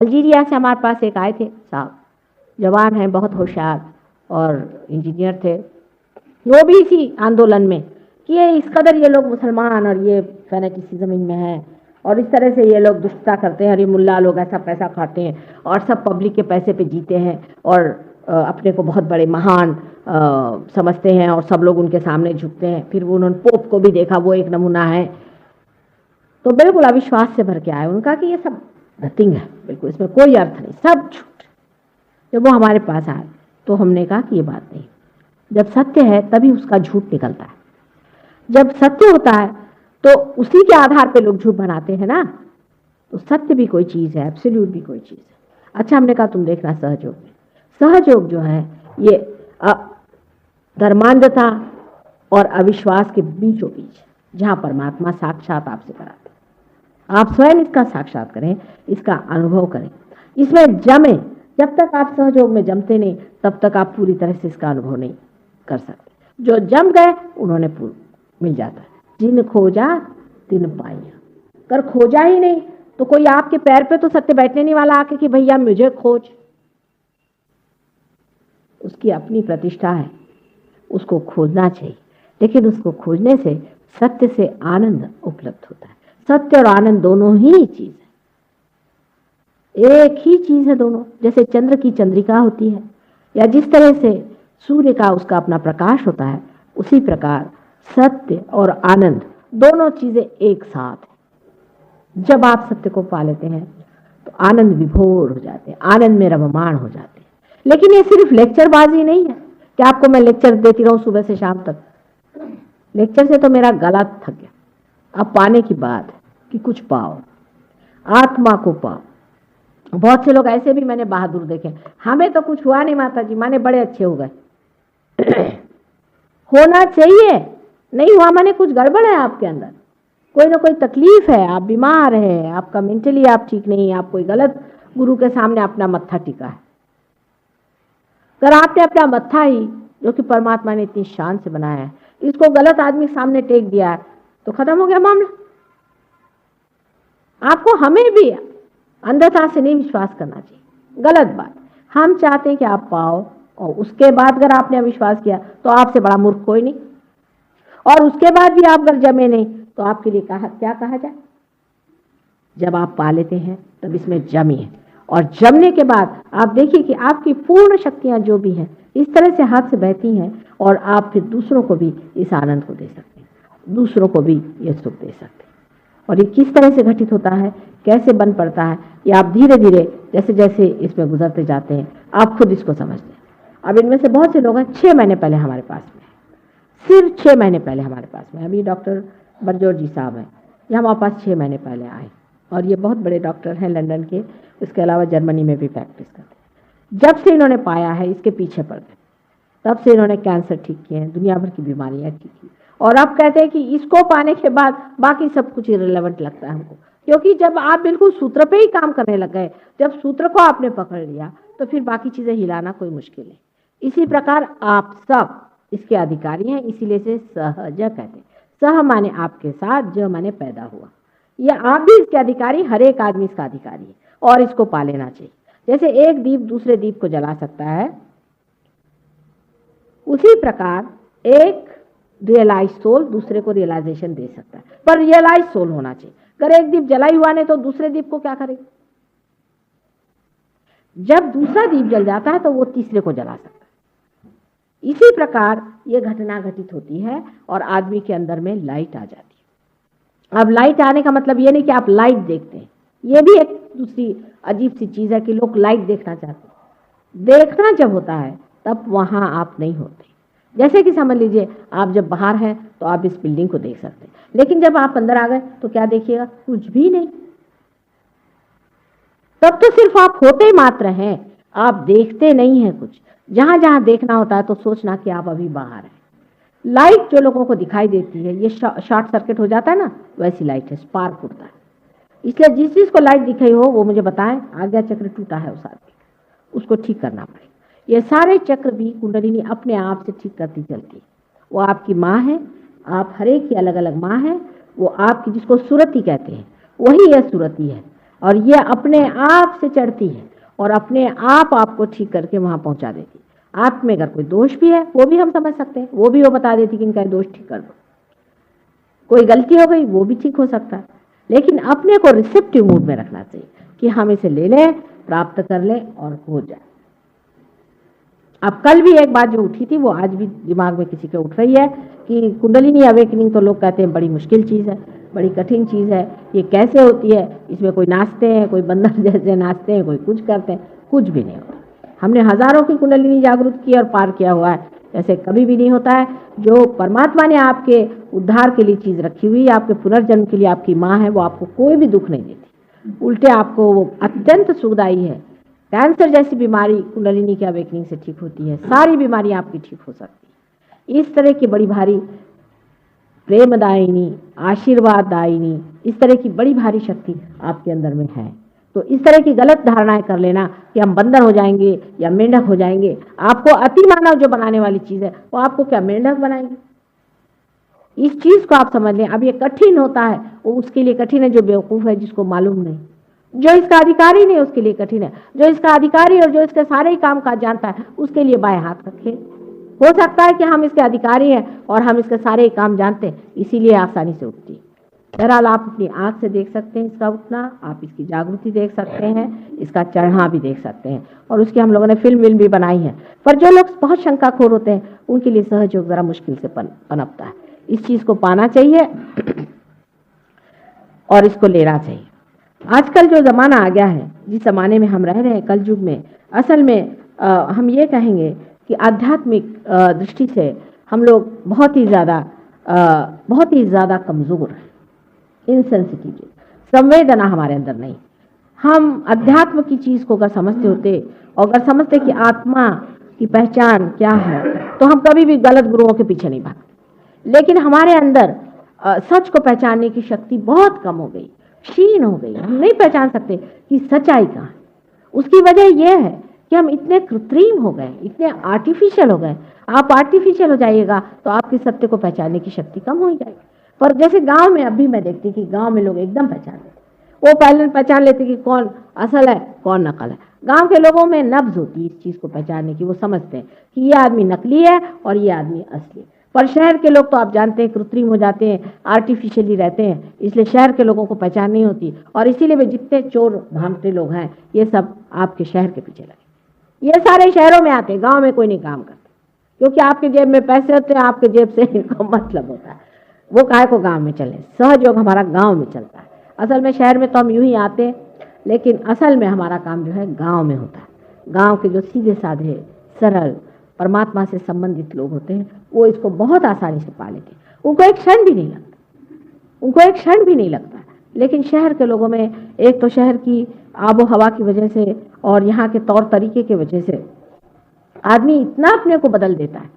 Algeria से हमारे पास एक आए थे साहब, जवान हैं, बहुत होशियार और इंजीनियर थे। वो भी इसी आंदोलन में कि ये इस कदर ये लोग मुसलमान और ये फैनेटिसिज्म इनमें है और इस तरह से ये लोग दुष्टता करते हैं और ये मुल्ला लोग ऐसा पैसा खाते हैं और सब पब्लिक के पैसे पे जीते हैं और अपने को बहुत बड़े महान समझते हैं और सब लोग उनके सामने झुकते हैं। फिर वो उन्होंने पोप को भी देखा, वो एक नमूना है। तो बिल्कुल अविश्वास से भर के आए उनका कि ये सब नथिंग है, बिल्कुल इसमें कोई अर्थ नहीं, सब झूठ। जब वो हमारे पास आए तो हमने कहा कि ये बात नहीं, जब सत्य है तभी उसका झूठ निकलता है। जब सत्य होता है तो उसी के आधार पे लोग झूठ बनाते हैं ना। तो सत्य भी कोई चीज़ है, एब्सोल्यूट भी कोई चीज़ है। अच्छा, हमने कहा तुम देखना सहयोग में, सहयोग जो है ये धर्मांधता और अविश्वास के बीचों बीच, जहाँ परमात्मा साक्षात आपसे कराते हैं। आप स्वयं इसका साक्षात करें, इसका अनुभव करें, इसमें जमे। जब तक आप सहयोग में जमते नहीं तब तक आप पूरी तरह से इसका अनुभव नहीं कर सकते। जो जम गए उन्होंने मिल जाता है। जिन खोजा तिन पाइया, कर खोजा ही नहीं तो कोई आपके पैर पे तो सत्य बैठने नहीं वाला आके कि भैया मुझे खोज। उसकी अपनी प्रतिष्ठा है, उसको खोजना चाहिए, लेकिन उसको खोजने से सत्य से आनंद उपलब्ध होता है। सत्य और आनंद दोनों ही चीज है, एक ही चीज है दोनों। जैसे चंद्र की चंद्रिका होती है या जिस तरह से सूर्य का उसका अपना प्रकाश होता है, उसी प्रकार सत्य और आनंद दोनों चीजें एक साथ है। जब आप सत्य को पा लेते हैं तो आनंद विभोर हो जाते हैं, आनंद में रममाण हो जाते हैं। लेकिन ये सिर्फ लेक्चरबाजी नहीं है कि आपको मैं लेक्चर देती रहूं सुबह से शाम तक। लेक्चर से तो मेरा गला थक गया। अब पाने की बात है कि कुछ पाओ, आत्मा को पाओ। बहुत से लोग ऐसे भी मैंने बहादुर देखे, हमें तो कुछ हुआ नहीं माता जी, माने बड़े अच्छे हो गए। होना चाहिए, नहीं हुआ माने कुछ गड़बड़ है आपके अंदर, कोई ना कोई तकलीफ है, आप बीमार है, आपका मेंटली आप ठीक नहीं, आप कोई गलत गुरु के सामने अपना मत्था टिका है। अगर आपने अपना मत्था ही, जो कि परमात्मा ने इतनी शान से बनाया है, इसको गलत आदमी सामने टेक दिया है तो खत्म हो गया मामला। आपको हमें भी अंधता से नहीं विश्वास करना चाहिए, गलत बात। हम चाहते हैं कि आप पाओ और उसके बाद अगर आपने अविश्वास किया तो आपसे बड़ा मूर्ख कोई नहीं, और उसके बाद भी आप अगर जमे नहीं तो आपके लिए क्या कहा जाए। जब आप पा लेते हैं तब इसमें जमिए, और जमने के बाद आप देखिए कि आपकी पूर्ण शक्तियां जो भी हैं इस तरह से हाथ से बहती हैं और आप फिर दूसरों को भी इस आनंद को दे सकते हैं, दूसरों को भी ये सुख दे सकते हैं। और ये किस तरह से घटित होता है, कैसे बन पड़ता है, ये आप धीरे धीरे जैसे जैसे इसमें गुजरते जाते हैं आप खुद इसको समझते हैं। अब इनमें से बहुत से लोग हैं 6 महीने पहले हमारे पास में, सिर्फ 6 महीने पहले हमारे पास में। अभी डॉक्टर बरजोर जी साहब हैं, ये हमारे पास 6 महीने पहले आए, और ये बहुत बड़े डॉक्टर हैं लंदन के, इसके अलावा जर्मनी में भी प्रैक्टिस करते हैं। जब से इन्होंने पाया है इसके पीछे पड़ गए, तब से इन्होंने कैंसर ठीक किए हैं, दुनिया भर की बीमारियां ठीक की, और अब कहते हैं कि इसको पाने के बाद बाकी सब कुछ इरेलेवेंट लगता है हमको। क्योंकि जब आप बिल्कुल सूत्र पे ही काम करने लग गए, जब सूत्र को आपने पकड़ लिया तो फिर बाकी चीजें हिलाना कोई मुश्किल है। इसी प्रकार आप सब इसके अधिकारी हैं, इसीलिए से सहज कहते हैं। सह माने आपके साथ, ज माने पैदा हुआ। ये आप भी इसके अधिकारी, हर एक आदमी इसका अधिकारी है और इसको पा लेना चाहिए। जैसे एक दीप दूसरे दीप को जला सकता है, उसी प्रकार एक रियलाइज सोल दूसरे को रियलाइजेशन दे सकता है, पर रियलाइज सोल होना चाहिए। अगर एक दीप जला हुआ नहीं तो दूसरे दीप को क्या करेगा? जब दूसरा दीप जल जाता है तो वो तीसरे को जला सकता है। इसी प्रकार ये घटना घटित होती है और आदमी के अंदर में लाइट आ जाती है। अब लाइट आने का मतलब ये नहीं कि आप लाइट देखते हैं, ये भी एक दूसरी अजीब सी चीज है कि लोग लाइट देखना चाहते हैं। देखना जब होता है तब वहां आप नहीं होते। जैसे कि समझ लीजिए आप जब बाहर हैं तो आप इस बिल्डिंग को देख सकते हैं, लेकिन जब आप अंदर आ गए तो क्या देखिएगा? कुछ भी नहीं। तब तो सिर्फ आप होते मात्र हैं, आप देखते नहीं हैं कुछ। जहां जहां देखना होता है तो सोचना कि आप अभी बाहर हैं। लाइट जो लोगों को दिखाई देती है, ये शॉर्ट सर्किट हो जाता है ना, वैसी लाइट है, स्पार्क होता है। इसलिए जिस चीज को लाइट दिखाई हो वो मुझे बताएं, आज्ञा चक्र टूटा है उस आदमी, उसको ठीक करना पड़ेगा। ये सारे चक्र भी कुंडलिनी अपने आप से ठीक करती चलती है। वो आपकी माँ है, आप हर एक की अलग अलग माँ है, वो आपकी जिसको सुरति कहते हैं वही यह सुरति है। और ये अपने आप से चढ़ती है और अपने आप आपको ठीक करके वहां पहुंचा देती है। आप में अगर कोई दोष भी है वो भी हम समझ सकते हैं, वो भी वो बता देती कि इनका दोष ठीक कर दो। कोई गलती हो गई वो भी ठीक हो सकता है, लेकिन अपने को रिसेप्टिव मूड में रखना चाहिए कि हम इसे ले लें, प्राप्त कर लें और हो जाए। अब कल भी एक बात जो उठी थी वो आज भी दिमाग में किसी के उठ रही है कि कुंडलिनी अवेकनिंग तो लोग कहते हैं बड़ी मुश्किल चीज़ है, बड़ी कठिन चीज़ है, ये कैसे होती है, इसमें कोई नाचते हैं, कोई बंदर जैसे नाचते हैं, कोई कुछ करते हैं, कुछ भी नहीं होता। हमने हजारों की कुंडलिनी जागृत की और पार किया हुआ है, ऐसे कभी भी नहीं होता है। जो परमात्मा ने आपके उद्धार के लिए चीज़ रखी हुई, आपके पुनर्जन्म के लिए आपकी माँ है, वो आपको कोई भी दुख नहीं देती, उल्टे आपको वो अत्यंत सुखदायी है। कैंसर जैसी बीमारी कुंडलिनी के अवेकनिंग से ठीक होती है, सारी बीमारी आपकी ठीक हो सकती है। इस तरह की बड़ी भारी प्रेमदायिनी, आशीर्वाददायिनी, इस तरह की बड़ी भारी शक्ति आपके अंदर में है। तो इस तरह की गलत धारणाएं कर लेना कि हम बंदर हो जाएंगे या मेंढक हो जाएंगे, आपको अति मानव जो बनाने वाली चीज़ है वो आपको क्या मेंढक बनाएंगे, इस चीज़ को आप समझ लें। अब ये कठिन होता है, वो उसके लिए कठिन है जो बेवकूफ़ है, जिसको मालूम नहीं। जो इसका अधिकारी नहीं उसके लिए कठिन है, जो इसका अधिकारी और जो इसके सारे ही काम काज जानता है उसके लिए बाएं हाथ रखे। हो सकता है कि हम इसके अधिकारी हैं और हम इसके सारे ही काम जानते हैं, इसीलिए आसानी से उठती है। बहरहाल आप अपनी आंख से देख सकते हैं इसका उठना, आप इसकी जागृति देख सकते हैं, इसका चढ़ना भी देख सकते हैं, और उसकी हम लोगों ने फिल्म भी बनाई है। पर जो लोग बहुत शंकाखोर होते हैं उनके लिए सहयोग जरा मुश्किल से पनपता है। इस चीज़ को पाना चाहिए और इसको लेना चाहिए। आजकल जो ज़माना आ गया है, जिस ज़माने में हम रह रहे हैं कल युग में, असल में हम ये कहेंगे कि आध्यात्मिक दृष्टि से हम लोग बहुत ही ज़्यादा कमज़ोर हैं, इनसेंसिटिव, संवेदना हमारे अंदर नहीं। हम अध्यात्म की चीज़ को अगर समझते होते और अगर समझते कि आत्मा की पहचान क्या है, तो हम कभी भी गलत गुरुओं के पीछे नहीं भागते। लेकिन हमारे अंदर सच को पहचानने की शक्ति बहुत कम हो गई, क्षीण हो गई। हम नहीं पहचान सकते कि सच्चाई कहाँ है। उसकी वजह यह है कि हम इतने कृत्रिम हो गए, इतने आर्टिफिशियल हो गए। आप आर्टिफिशियल हो जाइएगा तो आपकी सत्य को पहचानने की शक्ति कम हो जाएगी। पर जैसे गांव में अभी मैं देखती कि गांव में लोग एकदम पहचान लेते, वो पहले पहचान लेते कि कौन असल है कौन नकल है। गांव के लोगों में नब्ज होती है इस चीज़ को पहचानने की, वो समझते हैं कि ये आदमी नकली है और ये आदमी असली है। पर शहर के लोग तो आप जानते हैं कृत्रिम हो जाते हैं, आर्टिफिशियली रहते हैं, इसलिए शहर के लोगों को पहचान नहीं होती, और इसीलिए वे जितने चोर भागते लोग हैं ये सब आपके शहर के पीछे लगे। ये सारे शहरों में आते हैं, गांव में कोई नहीं काम करता, क्योंकि आपके जेब में पैसे होते हैं, आपके जेब से इनको मतलब होता है। वो काहे को गांव में चले, सहयोग हमारा गांव में चलता है। असल में शहर में तो हम यूं ही आते हैं, लेकिन असल में हमारा काम जो है गांव में होता है। गांव के जो सीधे साधे सरल परमात्मा से संबंधित लोग होते हैं वो इसको बहुत आसानी से पा लेते हैं, उनको एक क्षण भी नहीं लगता। लेकिन शहर के लोगों में एक तो शहर की आबो हवा की वजह से और यहाँ के तौर तरीके की वजह से आदमी इतना अपने को बदल देता है,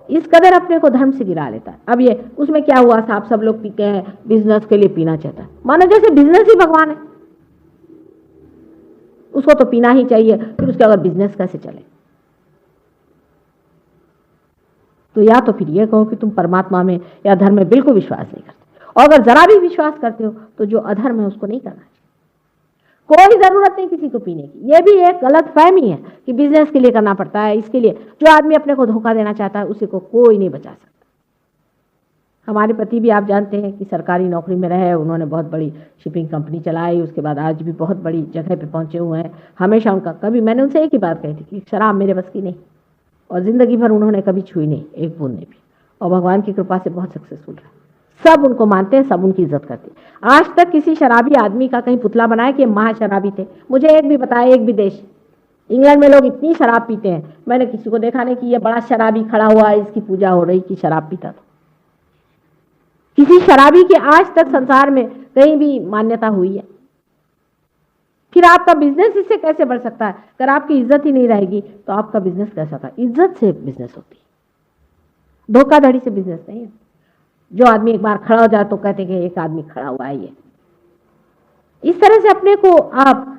इस कदर अपने को धर्म से गिरा लेता है। अब ये उसमें क्या हुआ साहब, सब लोग पीते हैं, बिजनेस के लिए पीना चाहता है, मानो जैसे बिजनेस ही भगवान है, उसको तो पीना ही चाहिए, फिर उसके अगर बिजनेस कैसे चले। तो या तो फिर ये कहो कि तुम परमात्मा में या धर्म में बिल्कुल विश्वास नहीं करते, और अगर जरा भी विश्वास करते हो तो जो अधर्म है उसको नहीं करना चाहिए। कोई जरूरत नहीं किसी को पीने की। ये भी एक गलत फहमी है कि बिजनेस के लिए करना पड़ता है, इसके लिए। जो आदमी अपने को धोखा देना चाहता है उसी को कोई नहीं बचा सकता। हमारे पति भी आप जानते हैं कि सरकारी नौकरी में रहे, उन्होंने बहुत बड़ी शिपिंग कंपनी चलाई, उसके बाद आज भी बहुत बड़ी जगह पे पहुंचे हुए हैं। हमेशा उनका कभी, मैंने उनसे एक ही बात कही थी कि शराब मेरे बस की नहीं, और जिंदगी भर उन्होंने कभी छुई नहीं, एक बूंद ने भी, और भगवान की कृपा से बहुत सक्सेसफुल रहा। सब उनको मानते हैं, सब उनकी इज्जत करते हैं। आज तक किसी शराबी आदमी का कहीं पुतला बनाया कि महा शराबी थे, मुझे एक भी बताया, एक भी देश। इंग्लैंड में लोग इतनी शराब पीते हैं, मैंने किसी को देखा नहीं कि ये बड़ा शराबी खड़ा हुआ है, इसकी पूजा हो रही कि शराब पीता था। किसी शराबी की आज तक संसार में कहीं भी मान्यता हुई है? फिर आपका बिजनेस इससे कैसे बढ़ सकता है? अगर आपकी इज्जत ही नहीं रहेगी तो आपका बिजनेस कैसा होगा? इज्जत से बिजनेस होती है, धोखाधड़ी से बिजनेस नहीं है। जो आदमी एक बार खड़ा हो जाए तो कहते हैं कि एक आदमी खड़ा हुआ है। ये इस तरह से अपने को आप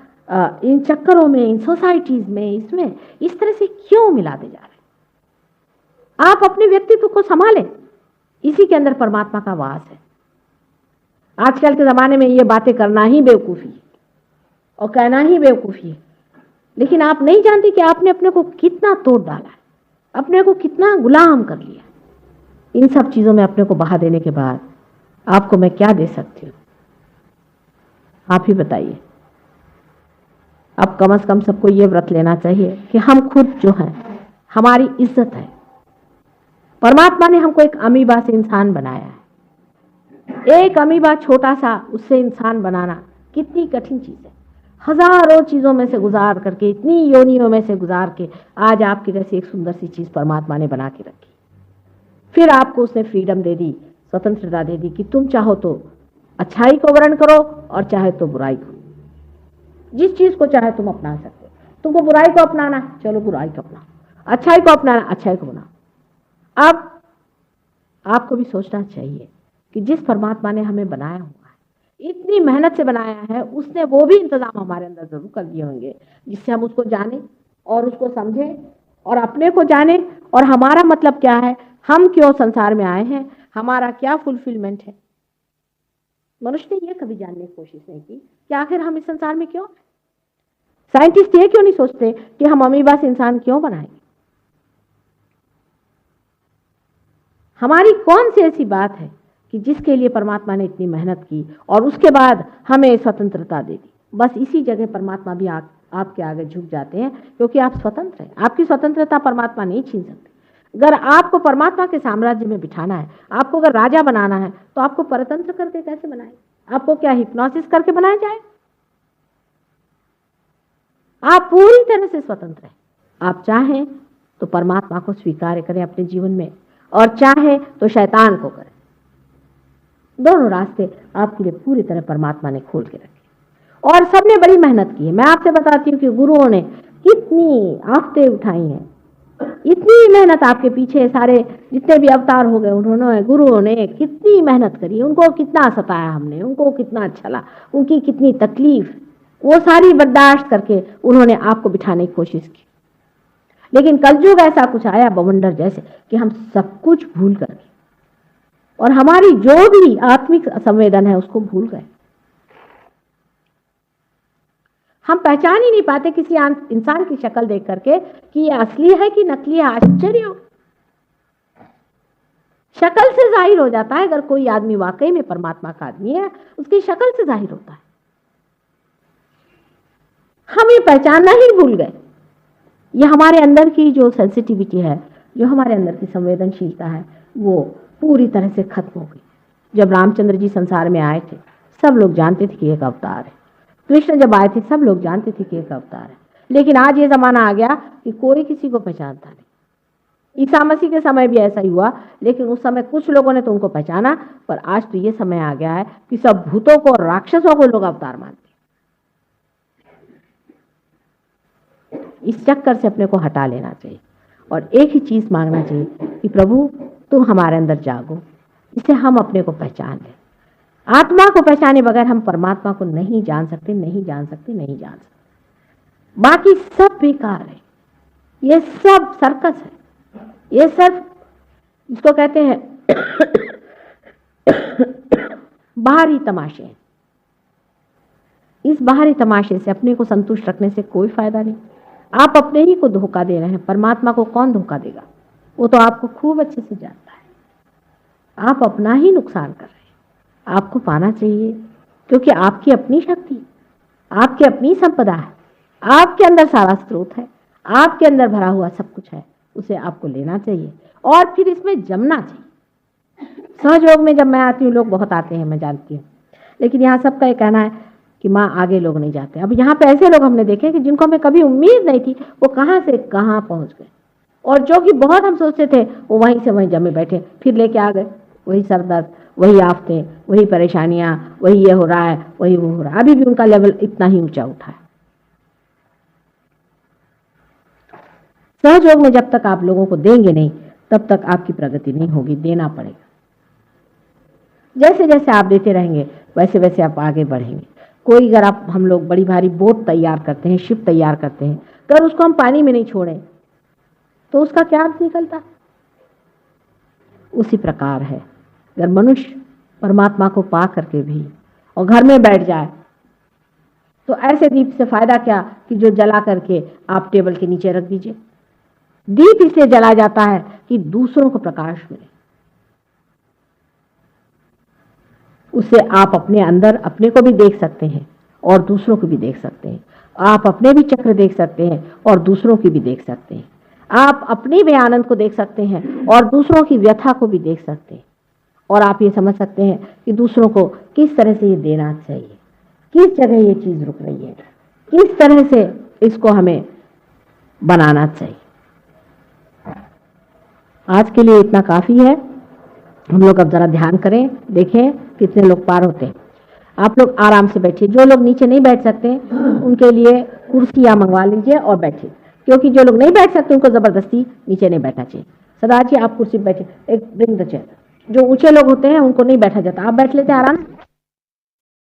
इन चक्करों में, इन सोसाइटीज में, इसमें इस तरह से क्यों मिलाते जा रहे हैं? आप अपने व्यक्तित्व को संभालें, इसी के अंदर परमात्मा का वास है। आजकल के जमाने में ये बातें करना ही बेवकूफी है। और कहना ही बेवकूफ़ी है। लेकिन आप नहीं जानते कि आपने अपने को कितना तोड़ डाला है, अपने को कितना गुलाम कर लिया। इन सब चीज़ों में अपने को बहा देने के बाद आपको मैं क्या दे सकती हूँ? आप ही बताइए। अब कम से कम सबको ये व्रत लेना चाहिए कि हम खुद जो हैं, हमारी इज्जत है। परमात्मा ने हमको एक अमीबा से इंसान बनाया है। एक अमीबा छोटा सा, उससे इंसान बनाना कितनी कठिन चीज़ है। हजारों चीज़ों में से गुजार करके, इतनी योनियों में से गुजार के आज आपकी जैसी एक सुंदर सी चीज़ परमात्मा ने बना के रखी। फिर आपको उसने फ्रीडम दे दी, स्वतंत्रता दे दी कि तुम चाहो तो अच्छाई को वर्ण करो और चाहे तो बुराई को। जिस चीज़ को चाहे तुम अपना सकते हो। तुमको बुराई को अपनाना, चलो बुराई को अपनाओ, अच्छाई को अपनाना, अच्छाई को बनाओ। अब आपको भी सोचना चाहिए कि जिस परमात्मा ने हमें बनाया हुआ है, इतनी मेहनत से बनाया है, उसने वो भी इंतजाम हमारे अंदर जरूर कर दिए होंगे जिससे हम उसको जाने और उसको समझें और अपने को जाने और हमारा मतलब क्या है, हम क्यों संसार में आए हैं, हमारा क्या फुलफिलमेंट है। मनुष्य ने यह कभी जानने की कोशिश नहीं की कि आखिर हम इस संसार में क्यों। साइंटिस्ट ये क्यों नहीं सोचते कि हम अमीबा से इंसान क्यों बनाएंगे। हमारी कौन सी ऐसी बात है कि जिसके लिए परमात्मा ने इतनी मेहनत की और उसके बाद हमें स्वतंत्रता दे दी। बस इसी जगह परमात्मा भी आपके आगे झुक जाते हैं, क्योंकि आप स्वतंत्र हैं। आपकी स्वतंत्रता परमात्मा नहीं छीन सकते। अगर आपको परमात्मा के साम्राज्य में बिठाना है, आपको अगर राजा बनाना है, तो आपको परतंत्र करके कैसे बनाए? आपको क्या हिप्नोसिस करके बनाया जाए? आप पूरी तरह से स्वतंत्र हैं। आप चाहें तो परमात्मा को स्वीकार करें अपने जीवन में, और चाहे तो शैतान को करें। दोनों रास्ते आपके लिए पूरी तरह परमात्मा ने खोल के रखे और सबने बड़ी मेहनत की है। मैं आपसे बताती हूँ कि गुरुओं ने कितनी आफतें उठाई हैं, इतनी मेहनत आपके पीछे सारे जितने भी अवतार हो गए, उन्होंने गुरुओं ने कितनी मेहनत करी, उनको कितना सताया हमने, उनको कितना अच्छा लगा, उनकी कितनी तकलीफ, वो सारी बर्दाश्त करके उन्होंने आपको बिठाने की कोशिश की। लेकिन कलयुग ऐसा कुछ आया बवंडर जैसे कि हम सब कुछ भूल कर गए और हमारी जो भी आत्मिक संवेदन है उसको भूल गए। हम पहचान ही नहीं पाते किसी इंसान की शक्ल देख करके कि ये असली है कि नकली है। आश्चर्य हो, शक्ल से जाहिर हो जाता है। अगर कोई आदमी वाकई में परमात्मा का आदमी है, उसकी शक्ल से जाहिर होता है। हम ये पहचानना ही भूल गए। ये हमारे अंदर की जो सेंसिटिविटी है, जो हमारे अंदर की संवेदनशीलता है, वो पूरी तरह से खत्म हो गई। जब रामचंद्र जी संसार में आए थे, सब लोग जानते थे कि एक अवतार है। कृष्ण जब आए थे, सब लोग जानते थे कि एक अवतार है। लेकिन आज ये जमाना आ गया कि कोई किसी को पहचानता नहीं। ईसा मसीह के समय भी ऐसा ही हुआ, लेकिन उस समय कुछ लोगों ने तो उनको पहचाना, पर आज तो ये समय आ गया है कि सब भूतों को और राक्षसों को लोग अवतार मानते हैं। इस चक्कर से अपने को हटा लेना चाहिए और एक ही चीज मांगना चाहिए कि प्रभु तुम हमारे अंदर जागो, इससे हम अपने को पहचान लें। आत्मा को पहचाने बगैर हम परमात्मा को नहीं जान सकते, नहीं जान सकते, नहीं जान सकते। बाकी सब बेकार है, ये सब सर्कस है, ये सब इसको कहते हैं बाहरी तमाशे हैं। इस बाहरी तमाशे से अपने को संतुष्ट रखने से कोई फायदा नहीं। आप अपने ही को धोखा दे रहे हैं। परमात्मा को कौन धोखा देगा? वो तो आपको खूब अच्छे से जानता है। आप अपना ही नुकसान कर रहे हैं। आपको पाना चाहिए, क्योंकि आपकी अपनी शक्ति, आपकी अपनी संपदा है, आपके अंदर सारा स्रोत है, आपके अंदर भरा हुआ सब कुछ है। उसे आपको लेना चाहिए और फिर इसमें जमना चाहिए। सहयोग में जब मैं आती हूँ, लोग बहुत आते हैं, मैं जानती हूँ, लेकिन यहाँ सबका ये कहना है कि माँ आगे लोग नहीं जाते। अब यहाँ पे ऐसे लोग हमने देखे कि जिनको हमें कभी उम्मीद नहीं थी, वो कहाँ से कहाँ पहुँच गए, और जो कि बहुत हम सोचते थे वो वहीं से वहीं जमे बैठे, फिर लेके आ गए वही सरदर्द, वही आफतें, वही परेशानियां, वही ये हो रहा है, वही वो हो रहा है। अभी भी उनका लेवल इतना ही ऊंचा उठा है। सहयोग में जब तक आप लोगों को देंगे नहीं, तब तक आपकी प्रगति नहीं होगी। देना पड़ेगा। जैसे जैसे आप देते रहेंगे, वैसे वैसे आप आगे बढ़ेंगे। कोई अगर आप हम लोग बड़ी भारी बोट तैयार करते हैं, शिप तैयार करते हैं, अगर उसको हम पानी में नहीं छोड़ें तो उसका क्या अर्थ निकलता? उसी प्रकार है, अगर मनुष्य परमात्मा को पा करके भी और घर में बैठ जाए तो ऐसे दीप से फायदा क्या कि जो जला करके आप टेबल के नीचे रख दीजिए। दीप इसलिए जला जाता है कि दूसरों को प्रकाश मिले, उससे आप अपने अंदर अपने को भी देख सकते हैं और दूसरों को भी देख सकते हैं। आप अपने भी चक्र देख सकते हैं और दूसरों की भी देख सकते हैं। आप अपने भी आनंद को देख सकते हैं और दूसरों की व्यथा को भी देख सकते हैं। और आप ये समझ सकते हैं कि दूसरों को किस तरह से ये देना चाहिए, किस जगह ये चीज रुक रही है, किस तरह से इसको हमें बनाना चाहिए। आज के लिए इतना काफी है। हम लोग अब जरा ध्यान करें, देखें कितने लोग पार होते हैं। आप लोग आराम से बैठिए। जो लोग नीचे नहीं बैठ सकते उनके लिए कुर्सियां मंगवा लीजिए और बैठिए, क्योंकि जो लोग नहीं बैठ सकते उनको जबरदस्ती नीचे नहीं बैठना चाहिए। सदा जी आप कुर्सी पर बैठिए, एक ब्रिंग द चेयर। जो ऊंचे लोग होते हैं उनको नहीं बैठा जाता, आप बैठ लेते हैं आराम से।